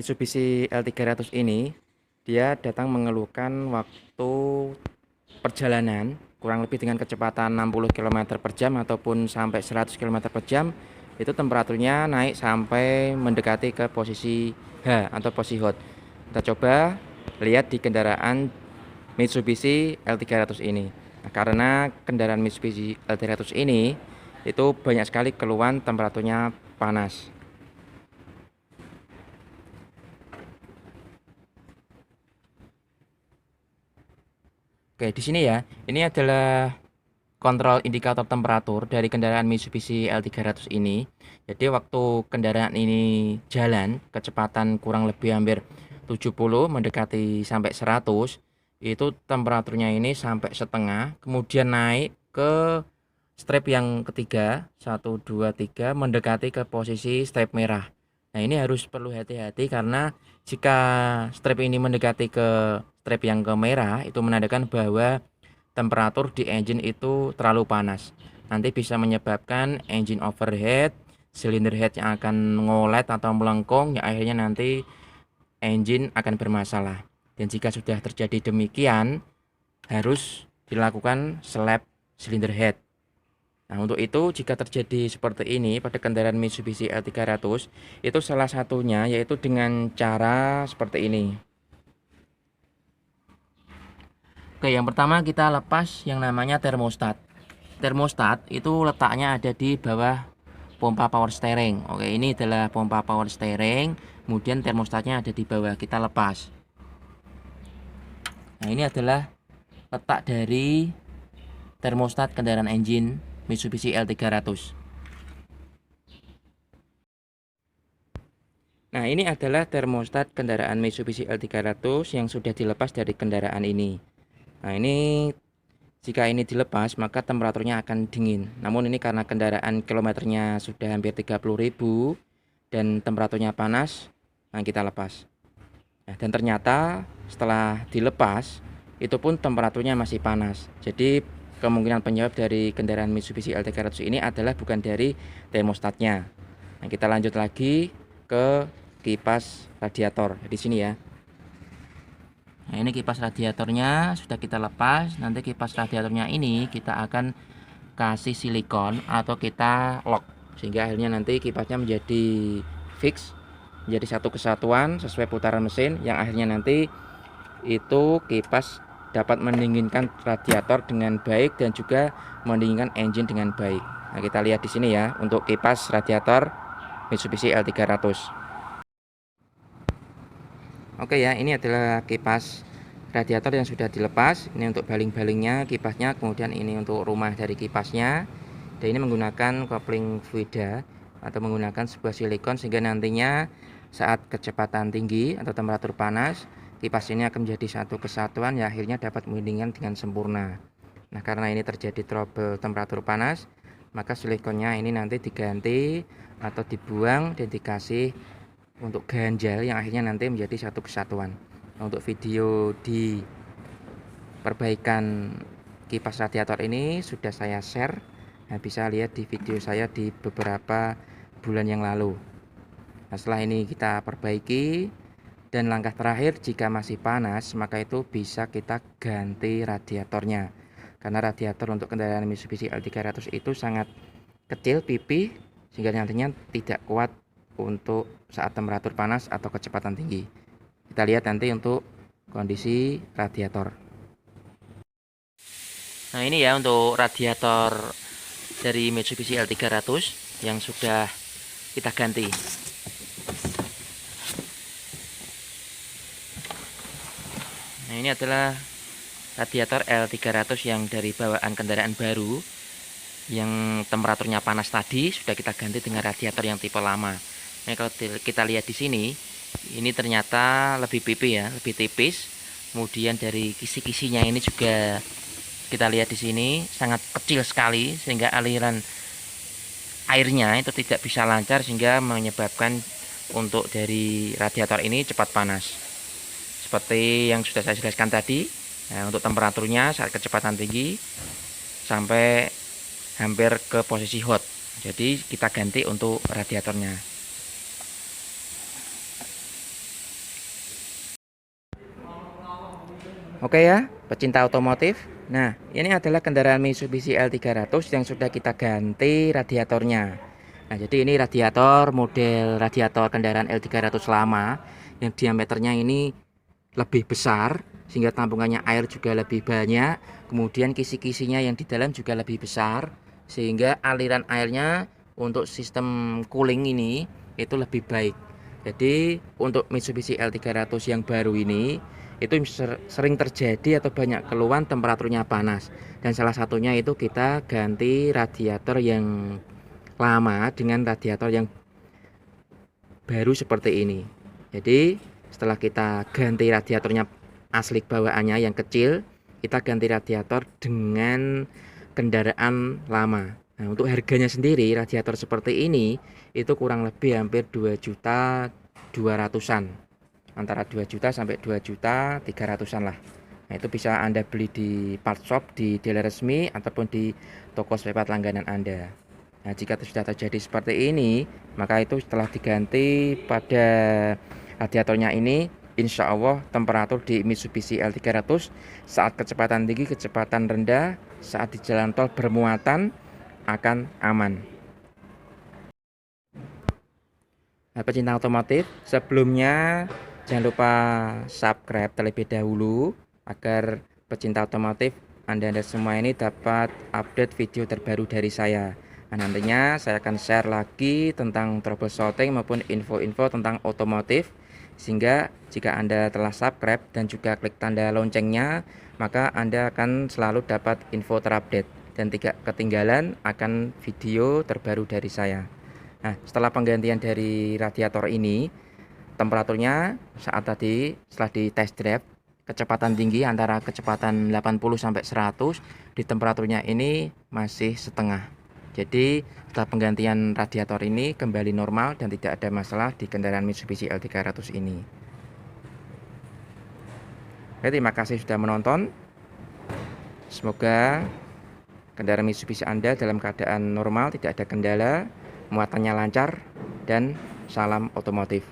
Mitsubishi L300 ini dia datang mengeluhkan waktu perjalanan kurang lebih dengan kecepatan 60 km per jam ataupun sampai 100 km per jam, itu temperaturnya naik sampai mendekati ke posisi H atau posisi hot. Kita coba lihat di kendaraan Mitsubishi L300 ini. Nah, karena kendaraan Mitsubishi L300 ini itu banyak sekali keluhan temperaturnya panas. Oke, di sini ya. Ini adalah kontrol indikator temperatur dari kendaraan Mitsubishi L300 ini. Jadi waktu kendaraan ini jalan kecepatan kurang lebih hampir 70 mendekati sampai 100, itu temperaturnya ini sampai setengah, kemudian naik ke strip yang ketiga, 1 2 3 mendekati ke posisi strip merah. Nah, ini harus perlu hati-hati karena jika strip ini mendekati ke strip yang ke merah, itu menandakan bahwa temperatur di engine itu terlalu panas. Nanti bisa menyebabkan engine overheat, silinder head yang akan ngolet atau melengkung, yang akhirnya nanti engine akan bermasalah. Dan jika sudah terjadi demikian, harus dilakukan slap silinder head. Nah, untuk itu jika terjadi seperti ini pada kendaraan Mitsubishi L300, itu salah satunya yaitu dengan cara seperti ini. Oke, yang pertama kita lepas yang namanya termostat. Termostat itu letaknya ada di bawah pompa power steering. Oke, ini adalah pompa power steering, kemudian termostatnya ada di bawah, kita lepas. Nah, ini adalah letak dari termostat kendaraan engine Mitsubishi L300. Nah, ini adalah termostat kendaraan Mitsubishi L300 yang sudah dilepas dari kendaraan ini. Nah, ini jika ini dilepas maka temperaturnya akan dingin. Namun ini karena kendaraan kilometernya sudah hampir 30.000 dan temperaturnya panas, nah kita lepas. Nah, dan ternyata setelah dilepas itu pun temperaturnya masih panas. Jadi kemungkinan penyebab dari kendaraan Mitsubishi L300 ini adalah bukan dari termostatnya. Nah, kita lanjut lagi ke kipas radiator di sini ya. Nah, ini kipas radiatornya sudah kita lepas. Nanti kipas radiatornya ini kita akan kasih silikon atau kita lock sehingga akhirnya nanti kipasnya menjadi fix, menjadi satu kesatuan sesuai putaran mesin, yang akhirnya nanti itu kipas dapat mendinginkan radiator dengan baik dan juga mendinginkan engine dengan baik. Nah, kita lihat di sini ya untuk kipas radiator Mitsubishi L300. Oke ya, ini adalah kipas radiator yang sudah dilepas. Ini untuk baling-balingnya, kipasnya, kemudian ini untuk rumah dari kipasnya. Dan ini menggunakan kopling fluida atau menggunakan sebuah silikon sehingga nantinya saat kecepatan tinggi atau temperatur panas, kipas ini akan menjadi satu kesatuan yang akhirnya dapat mendinginkan dengan sempurna. Nah, karena ini terjadi trouble temperatur panas, maka silikonnya ini nanti diganti atau dibuang dan dikasih untuk ganjal yang akhirnya nanti menjadi satu kesatuan. Nah, untuk video di perbaikan kipas radiator ini sudah saya share. Nah, bisa lihat di video saya di beberapa bulan yang lalu. Nah, setelah ini kita perbaiki dan langkah terakhir jika masih panas maka itu bisa kita ganti radiatornya. Karena radiator untuk kendaraan Mitsubishi L300 itu sangat kecil pipi sehingga nantinya tidak kuat untuk saat temperatur panas atau kecepatan tinggi. Kita lihat nanti untuk kondisi radiator. Nah, ini ya untuk radiator dari Mitsubishi L300 yang sudah kita ganti. Nah, ini adalah radiator L300 yang dari bawaan kendaraan baru yang temperaturnya panas tadi sudah kita ganti dengan radiator yang tipe lama. Nah, kalau kita lihat di sini, ini ternyata lebih pipi ya, lebih tipis. Kemudian dari kisi-kisinya ini juga kita lihat di sini sangat kecil sekali sehingga aliran airnya itu tidak bisa lancar sehingga menyebabkan untuk dari radiator ini cepat panas. Seperti yang sudah saya jelaskan tadi, nah, untuk temperaturnya saat kecepatan tinggi sampai hampir ke posisi hot. Jadi kita ganti untuk radiatornya. Oke ya, pecinta otomotif. Nah, ini adalah kendaraan Mitsubishi L300 yang sudah kita ganti radiatornya. Nah, jadi ini radiator model radiator kendaraan L300 lama yang diameternya ini lebih besar sehingga tampungannya air juga lebih banyak. Kemudian kisi-kisinya yang di dalam juga lebih besar sehingga aliran airnya untuk sistem cooling ini itu lebih baik. Jadi untuk Mitsubishi L300 yang baru ini itu sering terjadi atau banyak keluhan temperaturnya panas, dan salah satunya itu kita ganti radiator yang lama dengan radiator yang baru seperti ini. Jadi setelah kita ganti radiatornya asli bawaannya yang kecil, kita ganti radiator dengan kendaraan lama. Nah, untuk harganya sendiri radiator seperti ini itu kurang lebih hampir 2.200.000-an, antara 2 juta sampai 2.300.000-an lah. Nah, itu bisa Anda beli di part shop, di dealer resmi, ataupun di toko spare part langganan Anda. Nah, jika sudah terjadi seperti ini, maka itu setelah diganti pada radiatornya ini, insya Allah temperatur di Mitsubishi L300 saat kecepatan tinggi, kecepatan rendah, saat di jalan tol bermuatan akan aman. Nah, pecinta otomotif, sebelumnya jangan lupa subscribe terlebih dahulu agar pecinta otomotif Anda semua ini dapat update video terbaru dari saya. Nah, nantinya saya akan share lagi tentang troubleshooting maupun info-info tentang otomotif, sehingga jika Anda telah subscribe dan juga klik tanda loncengnya, maka Anda akan selalu dapat info terupdate dan tidak ketinggalan akan video terbaru dari saya. Nah, setelah penggantian dari radiator ini, temperaturnya saat tadi setelah di test drive, kecepatan tinggi antara kecepatan 80 sampai 100, di temperaturnya ini masih setengah. Jadi setelah penggantian radiator ini kembali normal dan tidak ada masalah di kendaraan Mitsubishi L300 ini. Oke, terima kasih sudah menonton. Semoga kendaraan Mitsubishi Anda dalam keadaan normal, tidak ada kendala, muatannya lancar, dan salam otomotif.